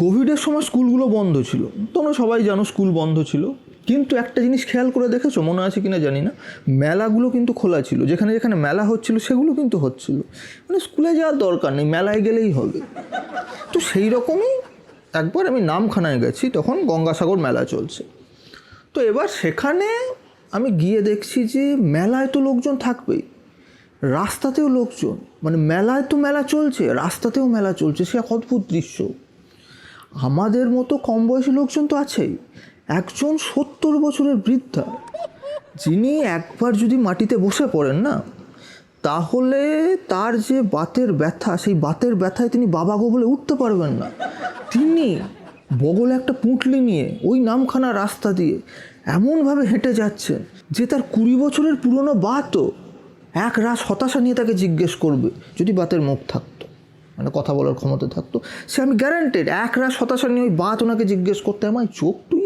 কোভিডের সময় স্কুলগুলো বন্ধ ছিল, তোমরা সবাই জানো স্কুল বন্ধ ছিল, কিন্তু একটা জিনিস খেয়াল করে দেখেছো, মনে আছে কিনা জানি না, মেলাগুলো কিন্তু খোলা ছিল। যেখানে যেখানে মেলা হচ্ছিল সেগুলো কিন্তু হচ্ছিল, মানে স্কুলে যাওয়ার দরকার নেই, মেলায় গেলেই হবে। তো সেই রকমই একবার আমি নামখানায় গেছি, তখন গঙ্গাসাগর মেলা চলছে। তো এবার সেখানে আমি গিয়ে দেখছি যে মেলায় তো লোকজন থাকবেই, রাস্তাতেও লোকজন, মানে মেলায় তো মেলা চলছে, রাস্তাতেও মেলা চলছে। সে এক অদ্ভুত দৃশ্য। আমাদের মতো কম বয়সী লোকজন তো আছেই, একজন 70 বছরের বৃদ্ধা, যিনি একবার যদি মাটিতে বসে পড়েন না, তাহলে তার যে বাতের ব্যথা, সেই বাতের ব্যথায় তিনি বাবা গো বলে উঠতে পারবেন না। তিনি বগলে একটা পুঁটলি নিয়ে ওই নামখানা রাস্তা দিয়ে এমনভাবে হেঁটে যাচ্ছেন যে তার 20 বছরের পুরনো বাতও এক রাস হতাশা নিয়ে তাকে জিজ্ঞেস করবে, যদি বাতের মুখ থাকতো, মানে কথা বলার ক্ষমতা থাকতো, সে আমি গ্যারান্টেড এক রাস হতাশা নিয়ে ওই বাত ওনাকে জিজ্ঞেস করতে, আমায় চোখ তুই।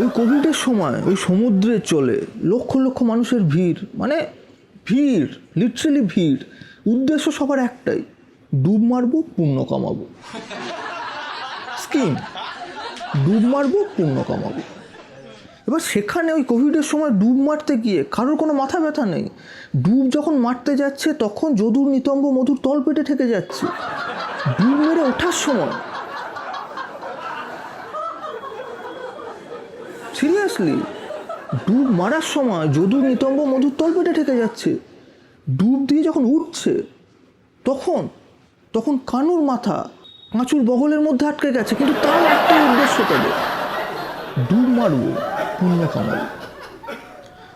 ওই কোভিডের সময় ওই সমুদ্রে চলে লক্ষ লক্ষ মানুষের ভিড়, মানে ভিড়, লিটারালি ভিড়। উদ্দেশ্য সবার একটাই, ডুব মারবো, পুণ্য কামাবো। স্কিম, ডুব মারবো, পুণ্য কামাবো। এবার সেখানে ওই কোভিডের সময় ডুব মারতে গিয়ে কারোর কোনো মাথা ব্যথা নেই। ডুব যখন মারতে যাচ্ছে তখন যদুর নিতম্ব মধুর তল পেটে ঠেকে যাচ্ছে। ডুব মেরে ওঠার সময়, সিরিয়াসলি, ডুব মারার সময় যদুর নিতম্ব মধুর তল পেটে ঠেকে যাচ্ছে। ডুব দিয়ে যখন উঠছে তখন তখন কানুর মাথা কাঁচুর বগলের মধ্যে আটকে গেছে, কিন্তু তার একটাই উদ্দেশ্য, তাদের ডুব মারবো, পুণ্য কামাবো।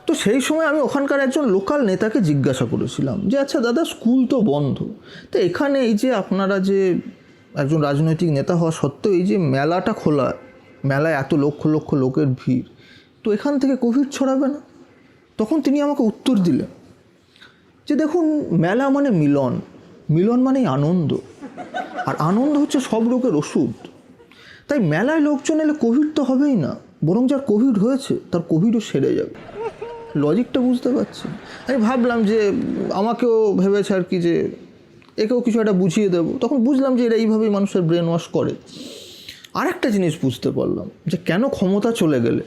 তো সেই সময় আমি ওখানকার একজন লোকাল নেতাকে জিজ্ঞাসা করেছিলাম যে আচ্ছা দাদা, স্কুল তো বন্ধ, তো এখানে এই যে আপনারা যে একজন রাজনৈতিক নেতা হওয়া সত্ত্বেও এই যে মেলাটা খোলা, মেলায় এত লক্ষ লক্ষ লোকের ভিড়, তো এখান থেকে কোভিড ছড়াবে না? তখন তিনি আমাকে উত্তর দিলেন যে দেখুন, মেলা মানে মিলন, মিলন মানেই আনন্দ, আর আনন্দ হচ্ছে সব রোগের ওষুধ। তাই মেলায় লোকজন এলে কোভিড তো হবেই না, বরং যার কোভিড হয়েছে তার কোভিডও সেরে যাবে। লজিকটা বুঝতে পারছি। আমি ভাবলাম যে আমাকেও ভেবেছে আর কি, যে একেও কিছু একটা বুঝিয়ে দেবো। তখন বুঝলাম যে এরা এইভাবেই মানুষের ব্রেন ওয়াশ করে। আরেকটা জিনিস বুঝতে পারলাম, যে কেন ক্ষমতা চলে গেলে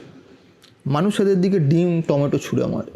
মানুষ এদের দিকে ডিম টমেটো ছুঁড়ে মারে।